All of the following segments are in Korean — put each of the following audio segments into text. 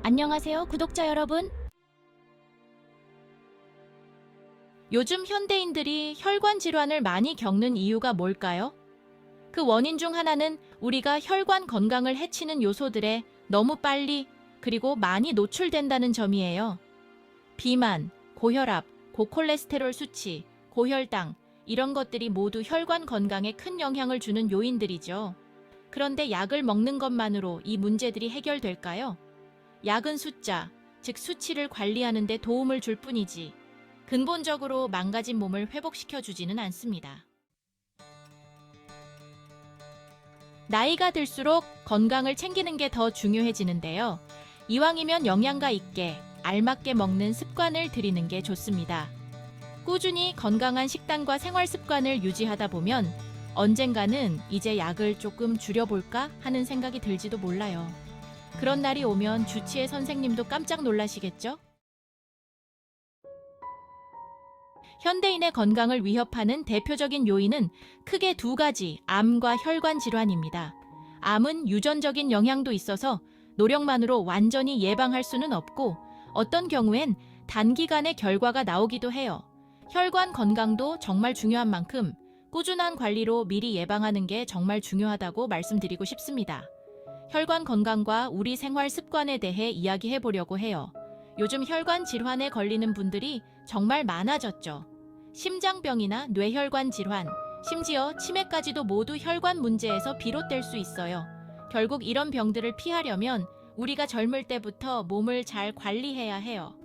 안녕하세요, 구독자 여러분. 요즘 현대인들이 혈관 질환을 많이 겪는 이유가 뭘까요? 그 원인 중 하나는 우리가 혈관 건강을 해치는 요소들에 너무 빨리 그리고 많이 노출된다는 점이에요. 비만, 고혈압, 고콜레스테롤 수치, 고혈당, 이런 것들이 모두 혈관 건강에 큰 영향을 주는 요인들이죠. 그런데 약을 먹는 것만으로 이 문제들이 해결될까요? 약은 숫자, 즉 수치를 관리하는 데 도움을 줄 뿐이지 근본적으로 망가진 몸을 회복시켜 주지는 않습니다. 나이가 들수록 건강을 챙기는 게 더 중요해지는데요. 이왕이면 영양가 있게 알맞게 먹는 습관을 들이는 게 좋습니다. 꾸준히 건강한 식단과 생활 습관을 유지하다 보면 언젠가는 이제 약을 조금 줄여볼까 하는 생각이 들지도 몰라요. 그런 날이 오면 주치의 선생님도 깜짝 놀라시겠죠? 현대인의 건강을 위협하는 대표적인 요인은 크게 두 가지, 암과 혈관 질환입니다. 암은 유전적인 영향도 있어서 노력만으로 완전히 예방할 수는 없고 어떤 경우엔 단기간에 결과가 나오기도 해요. 혈관 건강도 정말 중요한 만큼 꾸준한 관리로 미리 예방하는 게 정말 중요하다고 말씀드리고 싶습니다. 혈관 건강과 우리 생활 습관에 대해 이야기해 보려고 해요. 요즘 혈관 질환에 걸리는 분들이 정말 많아졌죠. 심장병이나 뇌혈관 질환, 심지어 치매까지도 모두 혈관 문제에서 비롯될 수 있어요. 결국 이런 병들을 피하려면 우리가 젊을 때부터 몸을 잘 관리해야 해요.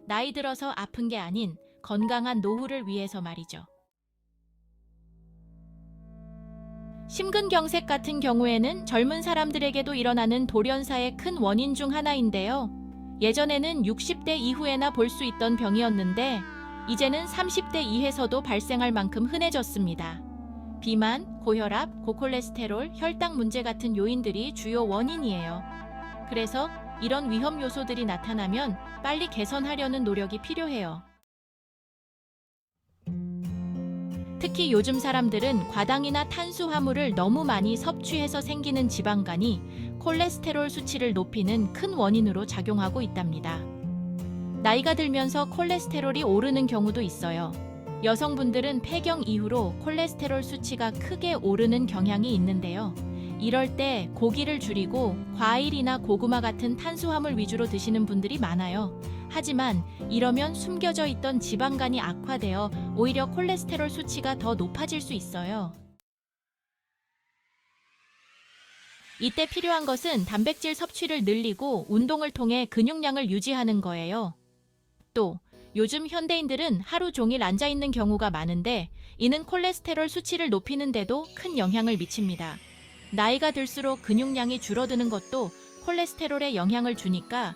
나이 들어서 아픈 게 아닌 건강한 노후를 위해서 말이죠. 심근경색 같은 경우에는 젊은 사람들에게도 일어나는 돌연사의 큰 원인 중 하나인데요. 예전에는 60대 이후에나 볼 수 있던 병이었는데 이제는 30대 이후에서도 발생할 만큼 흔해졌습니다. 비만, 고혈압, 고콜레스테롤, 혈당 문제 같은 요인들이 주요 원인이에요. 그래서 이런 위험 요소들이 나타나면 빨리 개선하려는 노력이 필요해요. 특히 요즘 사람들은 과당이나 탄수화물을 너무 많이 섭취해서 생기는 지방간이 콜레스테롤 수치를 높이는 큰 원인으로 작용하고 있답니다. 나이가 들면서 콜레스테롤이 오르는 경우도 있어요. 여성분들은 폐경 이후로 콜레스테롤 수치가 크게 오르는 경향이 있는데요. 이럴 때 고기를 줄이고 과일이나 고구마 같은 탄수화물 위주로 드시는 분들이 많아요. 하지만 이러면 숨겨져 있던 지방간이 악화되어 오히려 콜레스테롤 수치가 더 높아질 수 있어요. 이때 필요한 것은 단백질 섭취를 늘리고 운동을 통해 근육량을 유지하는 거예요. 또 요즘 현대인들은 하루 종일 앉아 있는 경우가 많은데 이는 콜레스테롤 수치를 높이는 데도 큰 영향을 미칩니다. 나이가 들수록 근육량이 줄어드는 것도 콜레스테롤에 영향을 주니까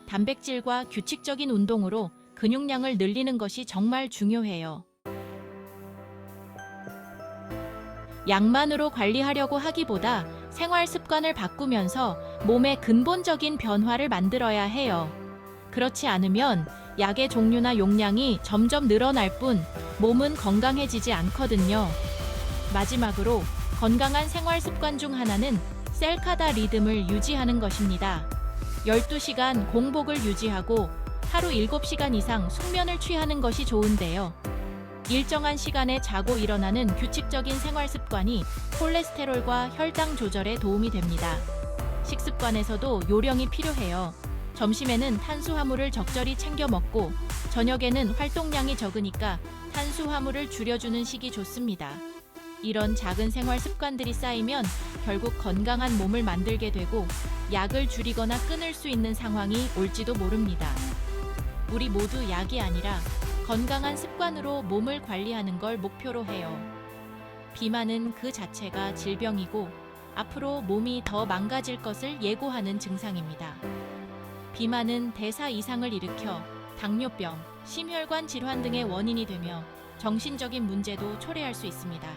단백질과 규칙적인 운동으로 근육량을 늘리는 것이 정말 중요해요. 약만으로 관리하려고 하기보다 생활 습관을 바꾸면서 몸의 근본적인 변화를 만들어야 해요. 그렇지 않으면 약의 종류나 용량이 점점 늘어날 뿐 몸은 건강해지지 않거든요. 마지막으로 건강한 생활 습관 중 하나는 셀카다 리듬을 유지하는 것입니다. 12시간 공복을 유지하고 하루 7시간 이상 숙면을 취하는 것이 좋은데요. 일정한 시간에 자고 일어나는 규칙적인 생활 습관이 콜레스테롤과 혈당 조절에 도움이 됩니다. 식습관에서도 요령이 필요해요. 점심에는 탄수화물을 적절히 챙겨 먹고 저녁에는 활동량이 적으니까 탄수화물을 줄여주는 식이 좋습니다. 이런 작은 생활 습관들이 쌓이면 결국 건강한 몸을 만들게 되고 약을 줄이거나 끊을 수 있는 상황이 올지도 모릅니다. 우리 모두 약이 아니라 건강한 습관으로 몸을 관리하는 걸 목표로 해요. 비만은 그 자체가 질병이고 앞으로 몸이 더 망가질 것을 예고하는 증상입니다. 비만은 대사 이상을 일으켜 당뇨병, 심혈관 질환 등의 원인이 되며 정신적인 문제도 초래할 수 있습니다.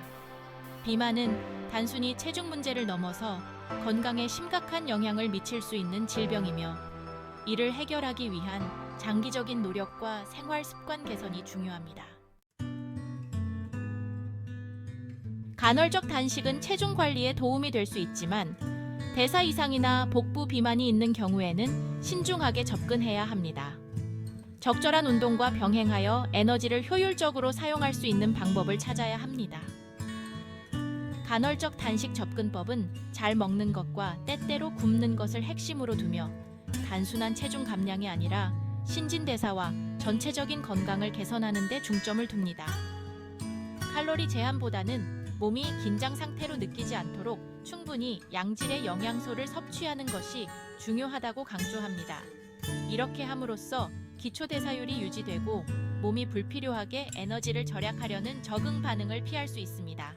비만은 단순히 체중 문제를 넘어서 건강에 심각한 영향을 미칠 수 있는 질병이며 이를 해결하기 위한 장기적인 노력과 생활 습관 개선이 중요합니다. 간헐적 단식은 체중 관리에 도움이 될 수 있지만 대사 이상이나 복부 비만이 있는 경우에는 신중하게 접근해야 합니다. 적절한 운동과 병행하여 에너지를 효율적으로 사용할 수 있는 방법을 찾아야 합니다. 간헐적 단식 접근법은 잘 먹는 것과 때때로 굶는 것을 핵심으로 두며 단순한 체중 감량이 아니라 신진대사와 전체적인 건강을 개선하는 데 중점을 둡니다. 칼로리 제한보다는 몸이 긴장 상태로 느끼지 않도록 충분히 양질의 영양소를 섭취하는 것이 중요하다고 강조합니다. 이렇게 함으로써 기초대사율이 유지되고 몸이 불필요하게 에너지를 절약하려는 적응 반응을 피할 수 있습니다.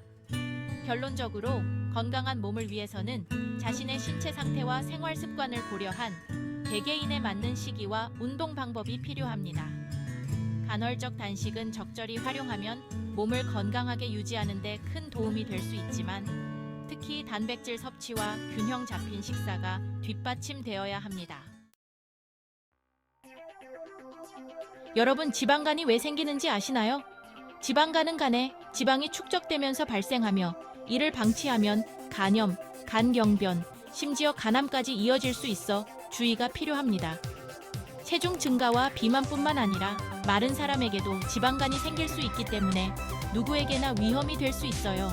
결론적으로 건강한 몸을 위해서는 자신의 신체 상태와 생활 습관을 고려한 개개인에 맞는 시기와 운동 방법이 필요합니다. 간헐적 단식은 적절히 활용하면 몸을 건강하게 유지하는 데 큰 도움이 될 수 있지만 특히 단백질 섭취와 균형 잡힌 식사가 뒷받침되어야 합니다. 여러분, 지방간이 왜 생기는지 아시나요? 지방간은 간에 지방이 축적되면서 발생하며 이를 방치하면 간염, 간경변, 심지어 간암까지 이어질 수 있어 주의가 필요합니다. 체중 증가와 비만뿐만 아니라 마른 사람에게도 지방간이 생길 수 있기 때문에 누구에게나 위험이 될 수 있어요.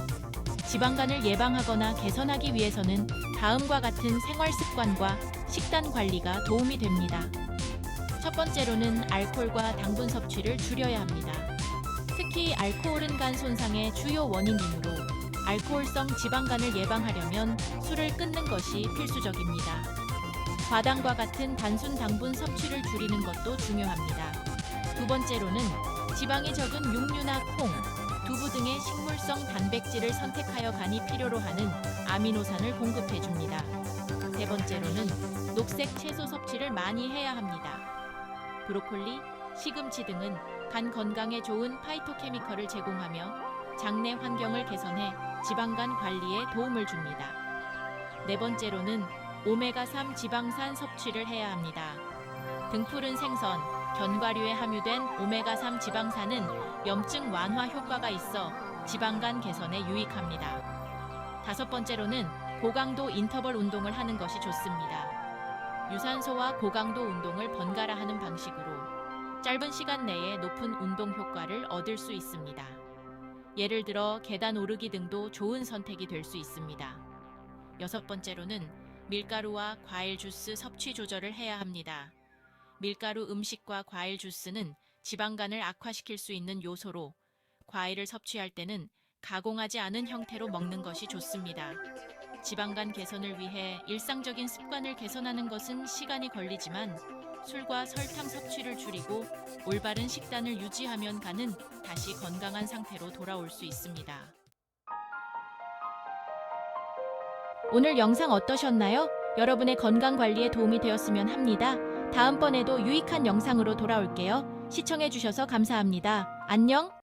지방간을 예방하거나 개선하기 위해서는 다음과 같은 생활 습관과 식단 관리가 도움이 됩니다. 첫 번째로는 알코올과 당분 섭취를 줄여야 합니다. 특히 알코올은 간 손상의 주요 원인이므로 알코올성 지방간을 예방하려면 술을 끊는 것이 필수적입니다. 과당과 같은 단순 당분 섭취를 줄이는 것도 중요합니다. 두 번째로는 지방이 적은 육류나 콩, 두부 등의 식물성 단백질을 선택하여 간이 필요로 하는 아미노산을 공급해줍니다. 세 번째로는 녹색 채소 섭취를 많이 해야 합니다. 브로콜리, 시금치 등은 간 건강에 좋은 파이토케미컬을 제공하며 장내 환경을 개선해 지방간 관리에 도움을 줍니다. 네 번째로는 오메가3 지방산 섭취를 해야 합니다. 등푸른 생선, 견과류에 함유된 오메가3 지방산은 염증 완화 효과가 있어 지방간 개선에 유익합니다. 다섯 번째로는 고강도 인터벌 운동을 하는 것이 좋습니다. 유산소와 고강도 운동을 번갈아 하는 방식으로 짧은 시간 내에 높은 운동 효과를 얻을 수 있습니다. 예를 들어 계단 오르기 등도 좋은 선택이 될 수 있습니다. 여섯 번째로는 밀가루와 과일 주스 섭취 조절을 해야 합니다. 밀가루 음식과 과일 주스는 지방간을 악화시킬 수 있는 요소로 과일을 섭취할 때는 가공하지 않은 형태로 먹는 것이 좋습니다. 지방간 개선을 위해 일상적인 습관을 개선하는 것은 시간이 걸리지만 술과 설탕 섭취를 줄이고 올바른 식단을 유지하면 간은 다시 건강한 상태로 돌아올 수 있습니다. 오늘 영상 어떠셨나요? 여러분의 건강 관리에 도움이 되었으면 합니다. 다음번에도 유익한 영상으로 돌아올게요. 시청해주셔서 감사합니다. 안녕!